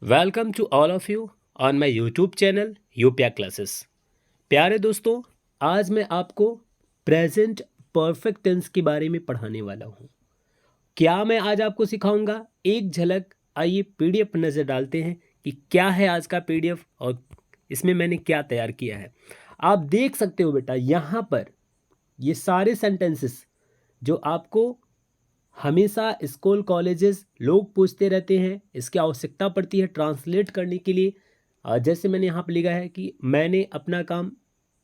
Welcome to all of you on my YouTube channel यूपिया classes. प्यारे दोस्तों, आज मैं आपको प्रेजेंट परफेक्ट टेंस के बारे में पढ़ाने वाला हूँ। क्या मैं आज आपको सिखाऊंगा, एक झलक आइए पीडीएफ पर नज़र डालते हैं कि क्या है आज का पीडीएफ और इसमें मैंने क्या तैयार किया है। आप देख सकते हो बेटा, यहाँ पर ये सारे सेंटेंसेस जो आपको हमेशा स्कूल कॉलेजेस लोग पूछते रहते हैं, इसकी आवश्यकता पड़ती है ट्रांसलेट करने के लिए। जैसे मैंने यहाँ पर लिखा है कि मैंने अपना काम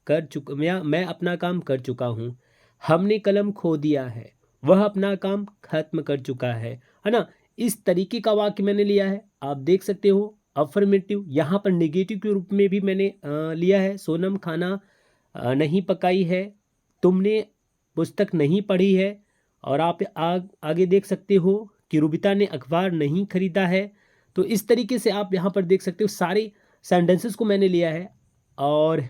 कर चुका, या मैं अपना काम कर चुका हूँ। हमने कलम खो दिया है, वह अपना काम खत्म कर चुका है ना। इस तरीके का वाक्य मैंने लिया है, आप देख सकते हो। अफर्मेटिव, यहाँ पर नेगेटिव के रूप में भी मैंने लिया है। सोनम खाना नहीं पकाई है, तुमने पुस्तक नहीं पढ़ी है। और आप आगे देख सकते हो कि रुबिता ने अखबार नहीं खरीदा है। तो इस तरीके से आप यहाँ पर देख सकते हो, सारे सेंटेंसेस को मैंने लिया है और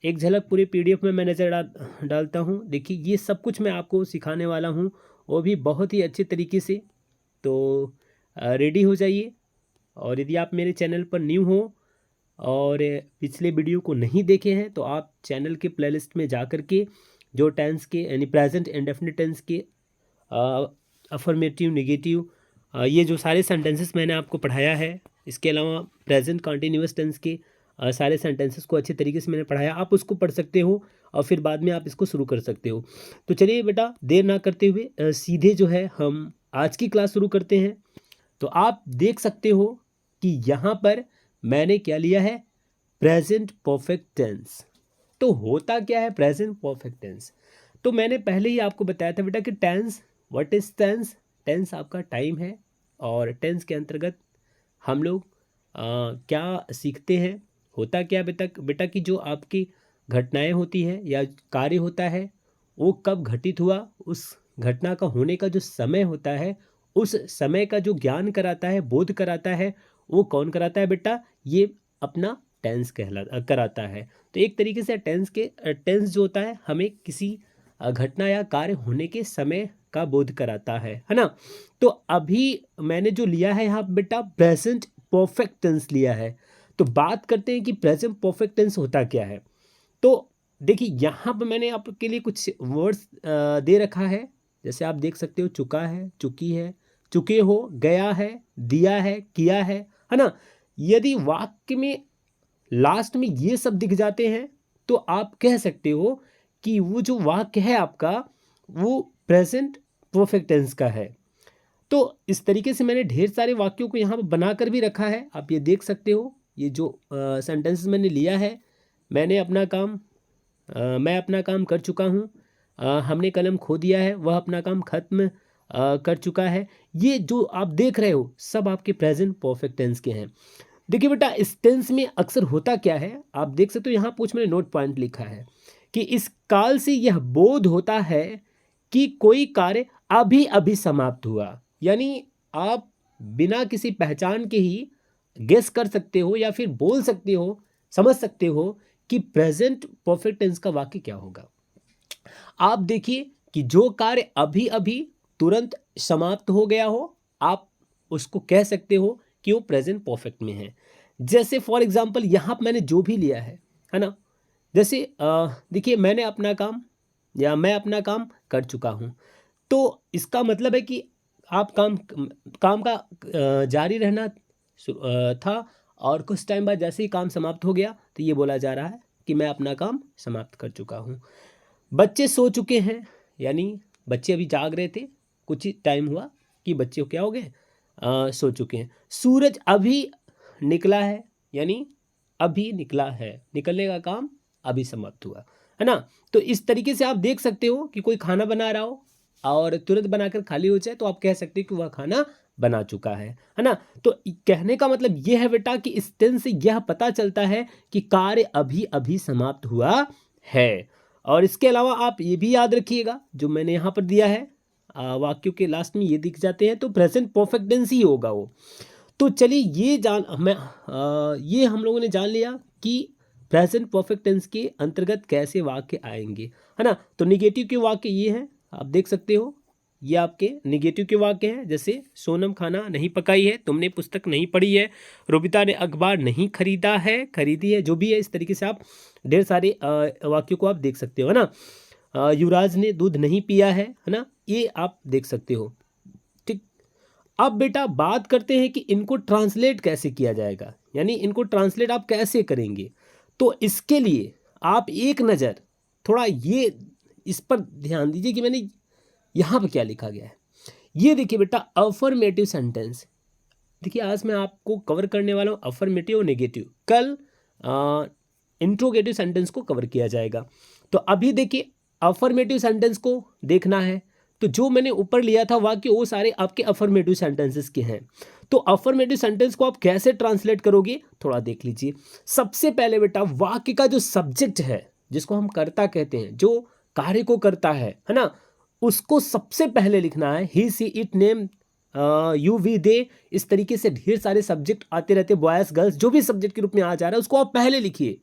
एक झलक पूरे पीडीएफ में मैं नज़र डालता हूँ। देखिए, ये सब कुछ मैं आपको सिखाने वाला हूँ, वो भी बहुत ही अच्छे तरीके से। तो रेडी हो जाइए। और यदि आप मेरे चैनल पर न्यू हो और पिछले वीडियो को नहीं देखे हैं तो आप चैनल के प्लेलिस्ट में जा कर के जो टेंस के यानी प्रेजेंट इंडेफिनिट टेंस के अफर्मेटिव, नेगेटिव, ये जो सारे सेंटेंसेस मैंने आपको पढ़ाया है, इसके अलावा प्रेजेंट कंटिन्यूअस टेंस के सारे सेंटेंसेस को अच्छे तरीके से मैंने पढ़ाया, आप उसको पढ़ सकते हो और फिर बाद में आप इसको शुरू कर सकते हो। तो चलिए बेटा, देर ना करते हुए सीधे जो है हम आज की क्लास शुरू करते हैं। तो आप देख सकते हो कि यहाँ पर मैंने क्या लिया है, प्रेजेंट परफेक्ट टेंस। तो होता क्या है प्रेजेंट परफेक्ट टेंस? तो मैंने पहले ही आपको बताया था बेटा कि tense, what is tense? Tense आपका टाइम है और टेंस के अंतर्गत हम लोग क्या सीखते हैं। होता क्या बेटा बेटा कि जो आपकी घटनाएं होती है या कार्य होता है, वो कब घटित हुआ, उस घटना का होने का जो समय होता है, उस समय का जो ज्ञान कराता है, बोध कराता है, वो कौन कराता है बेटा? ये अपना टेंस कराता है। तो एक तरीके से टेंस जो होता है हमें किसी घटना या कार्य होने के समय का बोध कराता है ना। तो अभी मैंने जो लिया है यहाँ बेटा, प्रेजेंट परफेक्ट टेंस लिया है। तो बात करते हैं कि प्रेजेंट परफेक्ट टेंस होता क्या है। तो देखिए, यहाँ पर मैंने आपके लिए कुछ वर्ड्स दे रखा है। जैसे आप देख सकते हो, चुका है, चुकी है, चुके हो, गया है, दिया है, किया है ना। यदि वाक्य में लास्ट में ये सब दिख जाते हैं तो आप कह सकते हो कि वो जो वाक्य है आपका, वो प्रेजेंट परफेक्ट टेंस का है। तो इस तरीके से मैंने ढेर सारे वाक्यों को यहाँ पर बनाकर भी रखा है, आप ये देख सकते हो। ये जो सेंटेंस मैंने लिया है, मैंने अपना काम मैं अपना काम कर चुका हूँ, हमने कलम खो दिया है, वह अपना काम खत्म कर चुका है। ये जो आप देख रहे हो सब आपके प्रेजेंट परफेक्ट टेंस के हैं। देखिए बेटा, इस टेंस में अक्सर होता क्या है, आप देख सकते हो यहाँ कुछ मैंने नोट पॉइंट लिखा है कि इस काल से यह बोध होता है कि कोई कार्य अभी अभी समाप्त हुआ। यानी आप बिना किसी पहचान के ही गेस कर सकते हो या फिर बोल सकते हो, समझ सकते हो कि प्रेजेंट परफेक्ट टेंस का वाक्य क्या होगा। आप देखिए कि जो कार्य अभी अभी तुरंत समाप्त हो गया हो, आप उसको कह सकते हो कि वो प्रेजेंट परफेक्ट में है। जैसे फॉर एग्जांपल यहाँ मैंने जो भी लिया है ना। जैसे देखिए, मैंने अपना काम या मैं अपना काम कर चुका हूँ। तो इसका मतलब है कि आप काम काम का जारी रहना था, और कुछ टाइम बाद जैसे ही काम समाप्त हो गया तो ये बोला जा रहा है कि मैं अपना काम समाप्त कर चुका हूँ। बच्चे सो चुके हैं, यानी बच्चे अभी जाग रहे थे, कुछ ही टाइम हुआ कि बच्चे क्या हो गए, सो चुके हैं। सूरज अभी निकला है, यानी अभी निकला है, निकलने का काम अभी समाप्त हुआ, है ना। तो इस तरीके से आप देख सकते हो कि कोई खाना बना रहा हो और तुरंत बनाकर खाली हो जाए तो आप कह सकते हो कि वह खाना बना चुका है ना। तो कहने का मतलब यह है बेटा कि इस टेंस से यह पता चलता है कि कार्य अभी अभी समाप्त हुआ है। और इसके अलावा आप ये भी याद रखिएगा, जो मैंने यहाँ पर दिया है, वाक्यों के लास्ट में ये दिख जाते हैं तो प्रेजेंट परफेक्ट टेंस ही होगा वो। तो चलिए, ये हम लोगों ने जान लिया कि प्रेजेंट परफेक्ट टेंस के अंतर्गत कैसे वाक्य आएंगे, है ना। तो निगेटिव के वाक्य ये हैं, आप देख सकते हो ये आपके निगेटिव के वाक्य हैं, जैसे सोनम खाना नहीं पकाई है, तुमने पुस्तक नहीं पढ़ी है, रोबिता ने अखबार नहीं खरीदा है, खरीदी है, जो भी है। इस तरीके से आप ढेर सारे वाक्यों को आप देख सकते हो, है ना। युवराज ने दूध नहीं पिया है ना, ये आप देख सकते हो। ठीक, अब बेटा बात करते हैं कि इनको ट्रांसलेट कैसे किया जाएगा, यानी इनको ट्रांसलेट आप कैसे करेंगे। तो इसके लिए आप एक नज़र थोड़ा ये इस पर ध्यान दीजिए कि मैंने यहाँ पर क्या लिखा गया है। ये देखिए बेटा, अफर्मेटिव सेंटेंस। देखिए आज मैं आपको कवर करने वाला हूँ अफर्मेटिव और नेगेटिव, कल इंट्रोगेटिव सेंटेंस को कवर किया जाएगा। तो अभी देखिए अफर्मेटिव सेंटेंस को देखना है, तो जो मैंने ऊपर लिया था वाक्य वो सारे आपके अफर्मेटिव सेंटेंसेस के हैं। तो अफर्मेटिव सेंटेंस को आप कैसे ट्रांसलेट करोगे थोड़ा देख लीजिए। सबसे पहले बेटा वाक्य का जो सब्जेक्ट है, जिसको हम कर्ता कहते हैं, जो कार्य को करता है ना, उसको सबसे पहले लिखना है। He she it name you we they, इस तरीके से ढेर सारे सब्जेक्ट आते रहते, बॉयज गर्ल्स, जो भी सब्जेक्ट के रूप में आ जा रहा है उसको आप पहले लिखिए।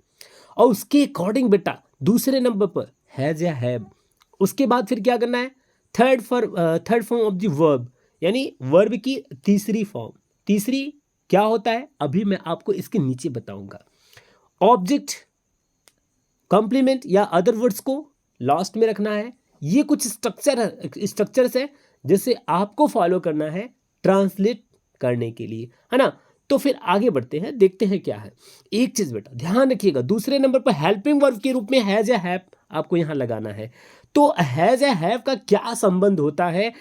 और उसके अकॉर्डिंग बेटा दूसरे नंबर पर हैज या हैव। उसके बाद फिर क्या करना है, third form of the verb, यानी वर्ब की तीसरी फॉर्म। तीसरी क्या होता है अभी मैं आपको इसके नीचे बताऊंगा। ऑब्जेक्ट, कॉम्प्लीमेंट या अदर वर्ड्स को लास्ट में रखना है। ये कुछ स्ट्रक्चर्स है जिसे आपको फॉलो करना है ट्रांसलेट करने के लिए, है ना। तो फिर आगे बढ़ते हैं, देखते हैं क्या है। एक चीज बेटा ध्यान रखिएगा, दूसरे नंबर पर हेल्पिंग वर्ब के रूप में हैज या हैव आपको यहां लगाना है। तो हैज या हैव का क्या संबंध होता है,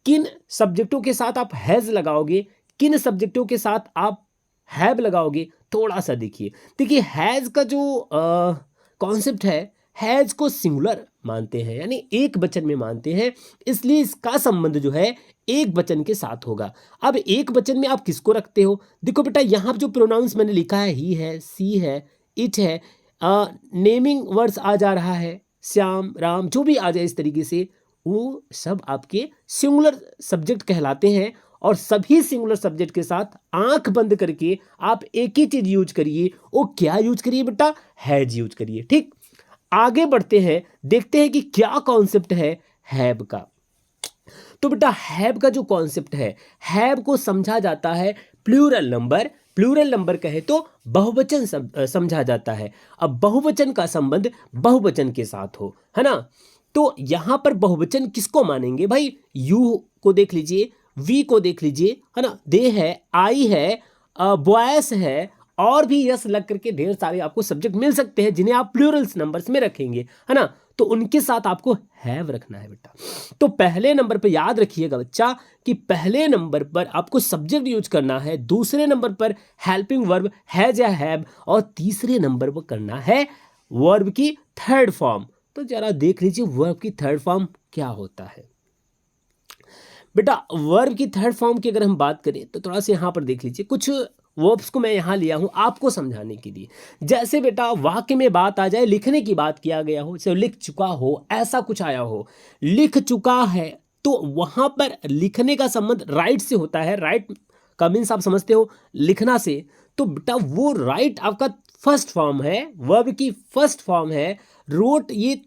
किन सब्जेक्टों के साथ आप हैज लगाओगे, किन सब्जेक्टों के साथ आप हैव लगाओगे, थोड़ा सा देखिए हैज का जो कॉन्सेप्ट है, हैज को सिंगुलर मानते हैं, यानी एक वचन में मानते हैं, इसलिए इसका संबंध जो है एक वचन के साथ होगा। अब एक वचन में आप किसको रखते हो, देखो बेटा यहाँ जो प्रोनाउंस मैंने लिखा है, ही है, सी है, इट है, नेमिंग वर्ड्स आ जा रहा है, श्याम, राम, जो भी आ जाए इस तरीके से, वो सब आपके सिंगुलर सब्जेक्ट कहलाते हैं। और सभी सिंगुलर सब्जेक्ट के साथ आंख बंद करके आप एक ही चीज यूज करिए, वो क्या यूज करिए बेटा, हैज यूज करिए। ठीक, आगे बढ़ते हैं, देखते हैं कि क्या कॉन्सेप्ट है हैव का। तो बेटा हैव का जो कॉन्सेप्ट है, हैव को समझा जाता है प्लूरल नंबर। प्लूरल नंबर कहे तो बहुवचन समझा जाता है। अब बहुवचन का संबंध बहुवचन के साथ हो, है ना। तो यहां पर बहुवचन किसको मानेंगे भाई, यू को देख लीजिए, वी को देख लीजिए, है ना, दे है, आई है, बॉयस है, और भी यस लग करके ढेर सारे आपको सब्जेक्ट मिल सकते हैं जिन्हें आप प्लूरल्स नंबर्स में रखेंगे, है ना। तो उनके साथ आपको हैव रखना है बेटा। तो पहले नंबर पर याद रखिएगा बच्चा कि पहले नंबर पर आपको सब्जेक्ट यूज करना है, दूसरे नंबर पर हेल्पिंग वर्ब हैज या हैव, और तीसरे नंबर पर करना है वर्ब की थर्ड फॉर्म। तो जरा देख लीजिए वर्ब की थर्ड फॉर्म क्या होता है बेटा। वर्ब की थर्ड फॉर्म की अगर हम बात करें तो थोड़ा सा यहाँ पर देख लीजिए, कुछ वर्ब्स को मैं यहाँ लिया हूँ आपको समझाने के लिए। जैसे बेटा वाक्य में बात आ जाए, लिखने की बात किया गया हो, जैसे लिख चुका हो, ऐसा कुछ आया हो, लिख चुका है, तो वहाँ पर लिखने का संबंध राइट से होता है। राइट का मीन्स आप समझते हो लिखना से, तो बेटा वो राइट आपका फर्स्ट फॉर्म है, वर्ब की फर्स्ट फॉर्म है। रोट ये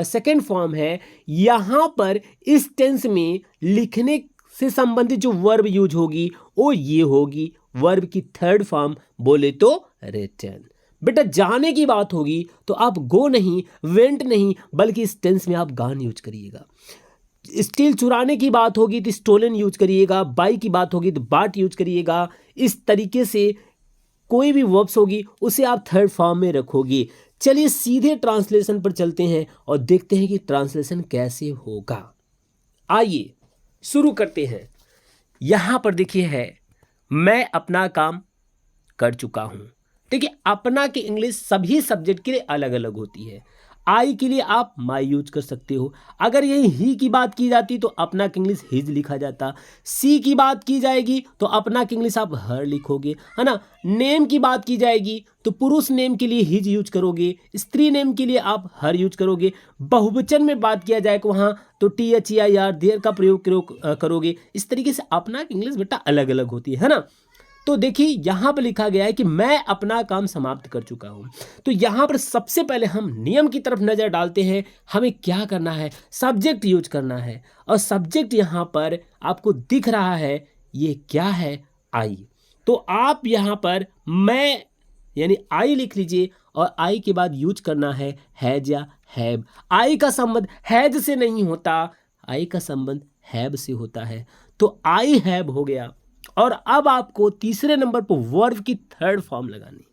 सेकेंड फॉर्म है। यहाँ पर इस टेंस में लिखने से संबंधित जो वर्ब यूज होगी वो ये होगी वर्ब की थर्ड फॉर्म, बोले तो रिटन। बेटा जाने की बात होगी तो आप गो नहीं, वेंट नहीं, बल्कि इस टेंस में आप गान यूज करिएगा। स्टील चुराने की बात होगी तो स्टोलन यूज करिएगा, बाई की बात होगी तो बाट यूज करिएगा। इस तरीके से कोई भी वर्ब्स होगी उसे आप थर्ड फॉर्म में रखोगे। चलिए सीधे ट्रांसलेशन पर चलते हैं और देखते हैं कि ट्रांसलेशन कैसे होगा। आइए शुरू करते हैं। यहां पर देखिए है मैं अपना काम कर चुका हूं। देखिए अपना की इंग्लिश सभी सब्जेक्ट के लिए अलग अलग होती है। आई के लिए आप माई यूज कर सकते हो। अगर यही ही की बात की जाती तो अपना की इंग्लिश हिज लिखा जाता। सी की बात की जाएगी तो अपना की इंग्लिश आप हर लिखोगे, है ना। नेम की बात की जाएगी तो पुरुष नेम के लिए हिज यूज करोगे, स्त्री नेम के लिए आप हर यूज करोगे। बहुवचन में बात किया जाए तो वहाँ तो T H E R there का प्रयोग करोगे। इस तरीके से अपना की इंग्लिश बेटा अलग अलग होती है ना। तो देखिए यहाँ पर लिखा गया है कि मैं अपना काम समाप्त कर चुका हूँ। तो यहाँ पर सबसे पहले हम नियम की तरफ नज़र डालते हैं। हमें क्या करना है, सब्जेक्ट यूज करना है, और सब्जेक्ट यहाँ पर आपको दिख रहा है, ये क्या है, आई। तो आप यहाँ पर मैं यानी आई लिख लीजिए, और आई के बाद यूज करना है हैज या हैव। आई का संबंध हैज से नहीं होता, आई का संबंध हैव से होता है। तो आई हैव हो गया। और अब आपको तीसरे नंबर पर वर्ब की थर्ड फॉर्म लगानी।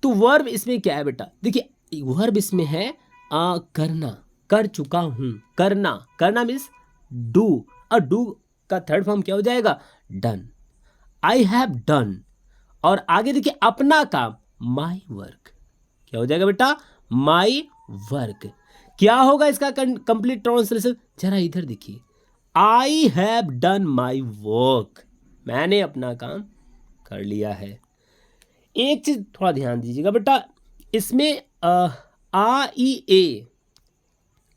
तो वर्ब इसमें क्या है बेटा, देखिए वर्ब इसमें है करना, कर चुका हूं, करना, करना मीन्स डू, और डू का थर्ड फॉर्म क्या हो जाएगा, डन। I have done. और आगे देखिए अपना काम, माई वर्क, क्या हो जाएगा बेटा, माई वर्क। क्या होगा इसका कंप्लीट ट्रांसलेशन, जरा इधर देखिए, I have done my work, मैंने अपना काम कर लिया है। एक चीज थोड़ा ध्यान दीजिएगा बेटा, इसमें आ ई ए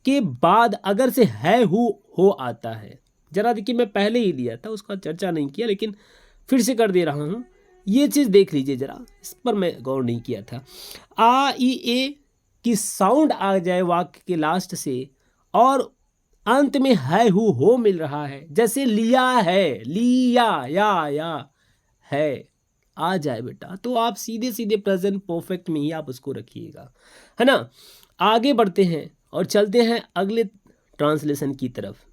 के बाद अगर से है हो आता है, जरा देखिए मैं पहले ही दिया था, उसका चर्चा नहीं किया, लेकिन फिर से कर दे रहा हूं, ये चीज देख लीजिए जरा, इस पर मैं गौर नहीं किया था। आ ई ए की साउंड आ जाए वाक्य के लास्ट से, और अंत में है हो मिल रहा है, जैसे लिया है, लिया या है आ जाए बेटा, तो आप सीधे सीधे प्रेजेंट परफेक्ट में ही आप उसको रखिएगा, है ना। आगे बढ़ते हैं और चलते हैं अगले ट्रांसलेशन की तरफ।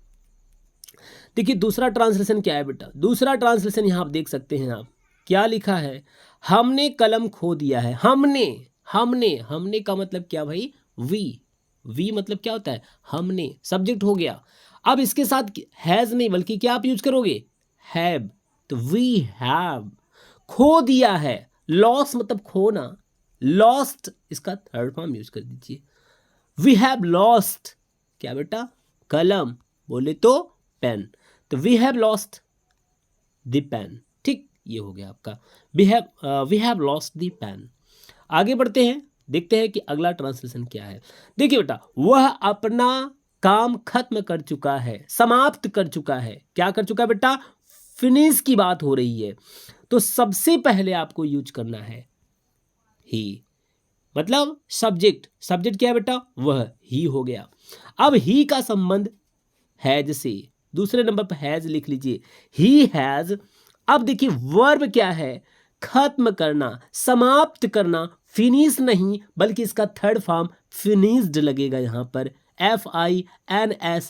देखिए दूसरा ट्रांसलेशन क्या है बेटा, दूसरा ट्रांसलेशन यहाँ आप देख सकते हैं, आप क्या लिखा है, हमने कलम खो दिया है। हमने हमने हमने का मतलब क्या भाई, वी मतलब क्या होता है, हमने, सब्जेक्ट हो गया। अब इसके साथ हैज नहीं बल्कि क्या आप यूज करोगे, हैव। तो वी हैव खो दिया है, लॉस मतलब खोना, लॉस्ट इसका थर्ड फॉर्म यूज कर दीजिए। वी हैव लॉस्ट क्या बेटा, कलम, बोले तो पेन, तो we have lost the pen, ठीक, ये हो गया आपका, we have lost the pen. आगे बढ़ते हैं, देखते हैं कि अगला ट्रांसलेशन क्या है। देखिए बेटा, वह अपना काम खत्म कर चुका है, समाप्त कर चुका है, क्या कर चुका है बेटा, फिनिश की बात हो रही है। तो सबसे पहले आपको यूज करना है ही, मतलब सब्जेक्ट, सब्जेक्ट क्या है बेटा, वह, ही हो गया। अब ही का संबंध हैज से, दूसरे नंबर पर हैज लिख लीजिए, ही हैज। अब देखिए वर्ब क्या है, खत्म करना, समाप्त करना, फिनिश नहीं बल्कि इसका थर्ड फॉर्म फिनिश्ड लगेगा यहां पर, FINSHAD,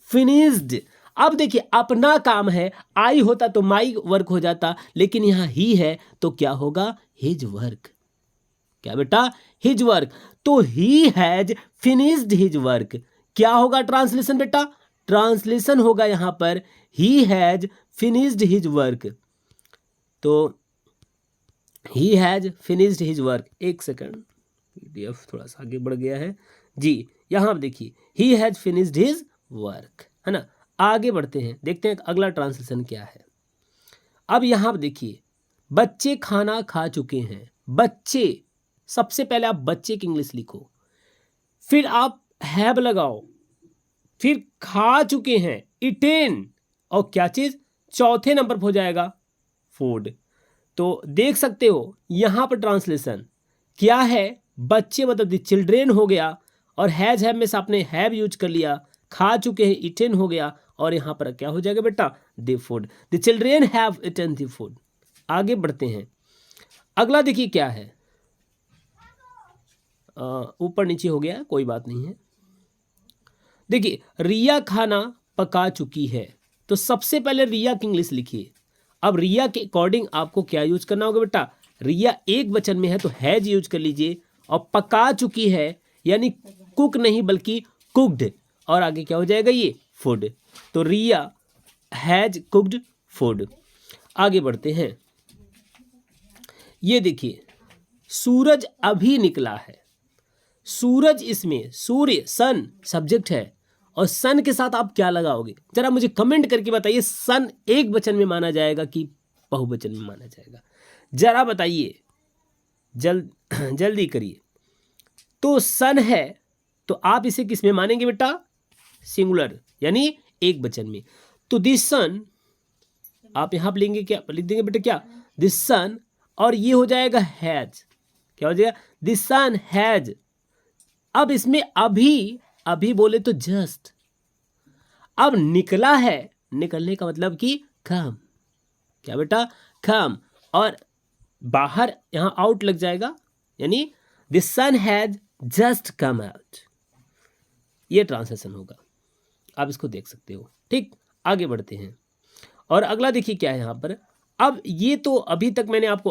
फिनिश्ड। अब देखिए अपना काम है, आई होता तो माई वर्क हो जाता, लेकिन यहां ही है तो क्या होगा, हिज वर्क, क्या बेटा, हिज वर्क। तो he has finished his work, क्या होगा ट्रांसलेशन बेटा, ट्रांसलेशन होगा यहां पर he has finished his work. तो he has finished his work, एक सेकंड, PDF थोड़ा सा आगे बढ़ गया है जी, यहां आप देखिए ही हैज फिनिश्ड हिज वर्क, है ना। आगे बढ़ते हैं, देखते हैं अगला ट्रांसलेशन क्या है। अब यहां आप देखिए, बच्चे खाना खा चुके हैं, बच्चे, सबसे पहले आप बच्चे की इंग्लिश लिखो, फिर आप हैव लगाओ, फिर खा चुके हैं, इटेन, और क्या चीज चौथे नंबर पर हो जाएगा, फूड। तो देख सकते हो यहां पर ट्रांसलेशन क्या है, बच्चे मतलब द चिल्ड्रेन हो गया, और हैज हैव में से आपने हैव यूज कर लिया, खा चुके हैं इटेन हो गया, और यहां पर क्या हो जाएगा बेटा, the food, the children have eaten the food. आगे बढ़ते हैं, अगला देखिए क्या है, ऊपर नीचे हो गया, कोई बात नहीं है। देखिए रिया खाना पका चुकी है, तो सबसे पहले रिया की इंग्लिश लिखिए। अब रिया के अकॉर्डिंग आपको क्या यूज करना होगा बेटा, रिया एक वचन में है तो हैज यूज कर लीजिए, और पका चुकी है यानी कुक नहीं बल्कि कुक्ड, और आगे क्या हो जाएगा ये, फूड। तो रिया हैज कुक्ड फूड। आगे बढ़ते हैं, ये देखिए सूरज अभी निकला है, सूरज इसमें सूर्य सन सब्जेक्ट है, और सन के साथ आप क्या लगाओगे, जरा मुझे कमेंट करके बताइए, सन एक वचन में माना जाएगा कि बहुवचन में माना जाएगा, जरा बताइए, जल्दी करिए। तो सन है तो आप इसे किस में मानेंगे बेटा, सिंगुलर यानी एक वचन में। तो दिस सन आप यहाँ पर लिखेंगे क्या, लिख देंगे बेटा क्या, दिस सन, और ये हो जाएगा हैज, क्या हो जाएगा, दिस सन हैज। अब इसमें अभी, अभी बोले तो जस्ट, अब निकला है, निकलने का मतलब कि कम, क्या बेटा, कम, और बाहर यहाँ आउट लग जाएगा, यानी the sun has just come out, ये ट्रांसलेशन होगा। आप इसको देख सकते हो। ठीक, आगे बढ़ते हैं और अगला देखिए क्या है यहाँ पर। अब ये तो अभी तक मैंने आपको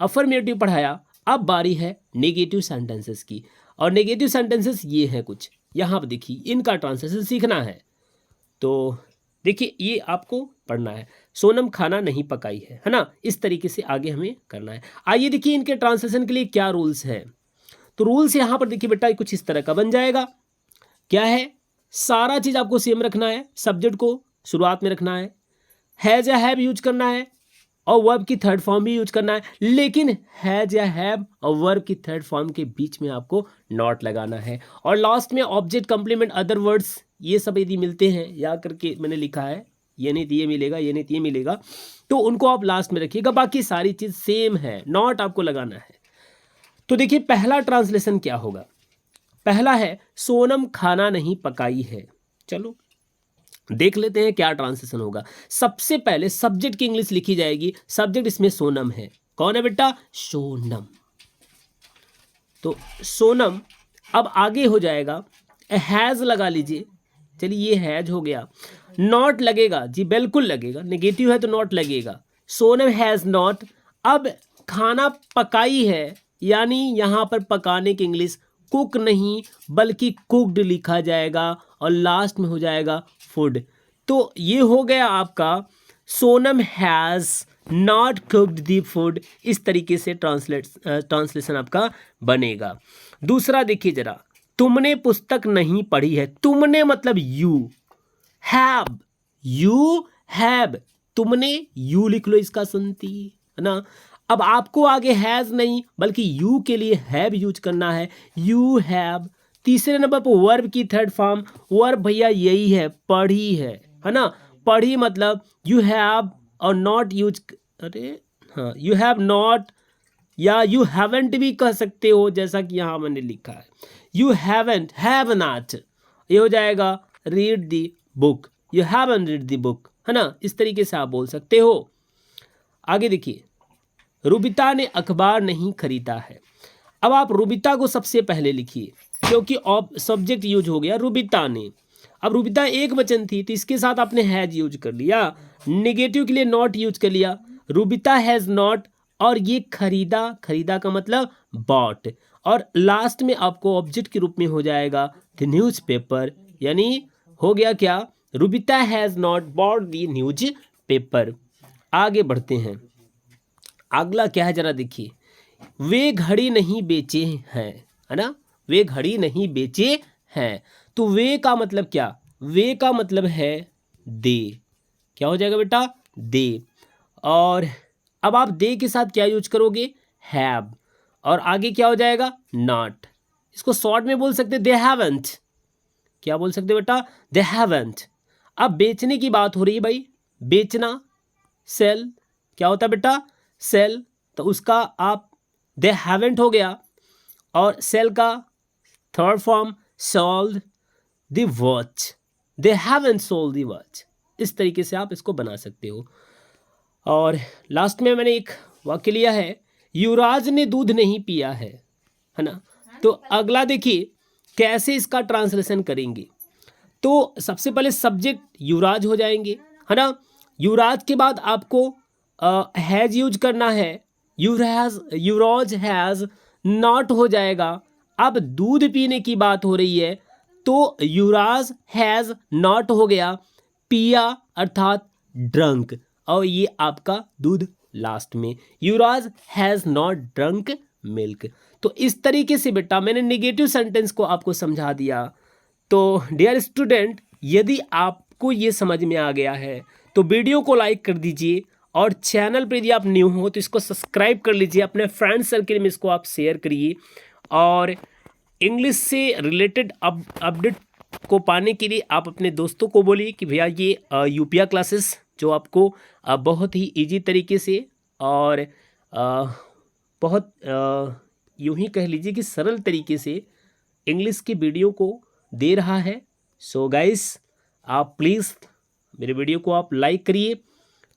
अफर्मेटिव पढ़ाया, अब बारी है नेगेटिव सेंटेंसेस की, और नेगेटिव सेंटेंसेस ये हैं कुछ, यहाँ पर देखिए इनका ट्रांसलेशन सीखना है। तो देखिए ये आपको पढ़ना है, सोनम खाना नहीं पकाई है ना, इस तरीके से आगे हमें करना है। आइए देखिए इनके ट्रांसलेशन के लिए क्या रूल्स हैं। तो रूल्स यहाँ पर देखिए बेटा कुछ इस तरह का बन जाएगा। क्या है, सारा चीज़ आपको सेम रखना है, सब्जेक्ट को शुरुआत में रखना है, हैज या हैव यूज करना है, और वर्ब की थर्ड फॉर्म भी यूज करना है, लेकिन हैज या हैव और वर्ब की थर्ड फॉर्म के बीच में आपको नॉट लगाना है, और लास्ट में ऑब्जेक्ट कंप्लीमेंट अदर वर्ड्स, ये सब यदि मिलते हैं, याद करके मैंने लिखा है, ये नहीं तो ये मिलेगा, ये नहीं तो ये मिलेगा, तो उनको आप लास्ट में रखिएगा, बाकी सारी चीज़ सेम है, नॉट आपको लगाना है। तो देखिए पहला ट्रांसलेशन क्या होगा, पहला है सोनम खाना नहीं पकाई है। चलो देख लेते हैं क्या ट्रांसलेशन होगा। सबसे पहले सब्जेक्ट की इंग्लिश लिखी जाएगी, सब्जेक्ट इसमें सोनम है, कौन है बेटा, सोनम, तो सोनम। अब आगे हो जाएगा हैज लगा लीजिए, चलिए ये हैज हो गया, नॉट लगेगा जी, बिल्कुल लगेगा, नेगेटिव है तो नॉट लगेगा, सोनम हैज नॉट। अब खाना पकाई है, यानी यहाँ पर पकाने की इंग्लिश कुक नहीं बल्कि कुक्ड लिखा जाएगा, और लास्ट में हो जाएगा फूड। तो ये हो गया आपका Sonam has not cooked the food, इस तरीके से ट्रांसलेशन आपका बनेगा। दूसरा देखिए जरा, तुमने पुस्तक नहीं पढ़ी है, तुमने मतलब यू हैव, तुमने यू लिख लो इसका संति, है ना। अब आपको आगे हैज़ नहीं बल्कि यू के लिए हैव यूज करना है, यू हैव। तीसरे नंबर पर वर्ब की थर्ड फॉर्म, वर्ब भैया यही है, पढ़ी है ना, पढ़ी मतलब यू हैव और नॉट यूज, अरे हाँ, यू हैव नॉट या यू हैवंट भी कह सकते हो, जैसा कि यहाँ मैंने लिखा है, यू हैवंट, हैव नॉट, ये हो जाएगा read the book, you haven't read the book, है ना, इस तरीके से आप बोल सकते हो। आगे देखिए, रुबिता ने अखबार नहीं खरीदा है। अब आप रुबिता को सबसे पहले लिखिए, क्योंकि सब्जेक्ट यूज हो गया रुबिता ने। अब रुबिता एक वचन थी तो इसके साथ आपने हैज यूज कर लिया, नेगेटिव के लिए नॉट यूज कर लिया, रुबिता हैज नॉट, और ये खरीदा, खरीदा का मतलब बॉट, और लास्ट में आपको ऑब्जेक्ट के रूप में हो जाएगा द न्यूज पेपर, यानी हो गया क्या, Rubita has not bought the newspaper. आगे बढ़ते हैं, अगला क्या है जरा देखिए, वे घड़ी नहीं बेचे हैं, है ना, वे घड़ी नहीं बेचे हैं। तो वे का मतलब क्या, वे का मतलब है दे, क्या हो जाएगा बेटा, दे। और अब आप दे के साथ क्या यूज करोगे, हैव, और आगे क्या हो जाएगा, नॉट। इसको शॉर्ट में बोल सकते दे हैवंट, क्या बोल सकते बेटा, दे हैवंट। अब बेचने की बात हो रही है भाई, बेचना, सेल, क्या होता है बेटा, सेल, तो उसका आप दे हैवेंट हो गया, और सेल का third form sold the watch, they haven't sold the watch, इस तरीके से आप इसको बना सकते हो। और लास्ट में मैंने एक वाक्य लिया है, युवराज ने दूध नहीं पिया है ना। तो अगला देखिए कैसे इसका ट्रांसलेशन करेंगे। तो सबसे पहले सब्जेक्ट युवराज हो जाएंगे, है ना, युवराज के बाद आपको हैज यूज करना है, युवराज हैज नॉट हो जाएगा। अब दूध पीने की बात हो रही है तो युवराज हैज नॉट हो गया, पिया अर्थात ड्रंक, और ये आपका दूध लास्ट में, युवराज हैज नॉट ड्रंक मिल्क। तो इस तरीके से बेटा मैंने नेगेटिव सेंटेंस को आपको समझा दिया। तो डियर स्टूडेंट, यदि आपको ये समझ में आ गया है तो वीडियो को लाइक कर दीजिए, और चैनल पर यदि आप न्यू हो तो इसको सब्सक्राइब कर लीजिए, अपने फ्रेंड सर्कल में इसको आप शेयर करिए, और इंग्लिश से रिलेटेड अपडेट को पाने के लिए आप अपने दोस्तों को बोलिए कि भैया ये यूपिया क्लासेस जो आपको बहुत ही इजी तरीके से और बहुत यूं ही कह लीजिए कि सरल तरीके से इंग्लिश की वीडियो को दे रहा है। सो गाइस, आप प्लीज़ मेरे वीडियो को आप लाइक करिए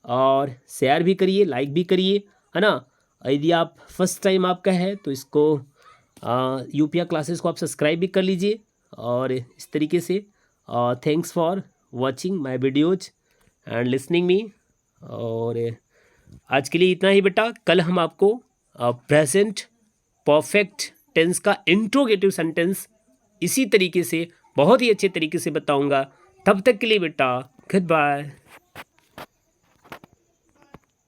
और शेयर भी करिए, लाइक भी करिए, है ना। यदि आप फर्स्ट टाइम आपका है तो इसको यूपिया क्लासेस को आप सब्सक्राइब भी कर लीजिए। और इस तरीके से thanks for watching my videos and listening me. और आज के लिए इतना ही बेटा। कल हम आपको प्रेजेंट परफेक्ट टेंस का इंट्रोगेटिव सेंटेंस इसी तरीके से बहुत ही अच्छे तरीके से बताऊंगा। तब तक के लिए बेटा गुड बाय।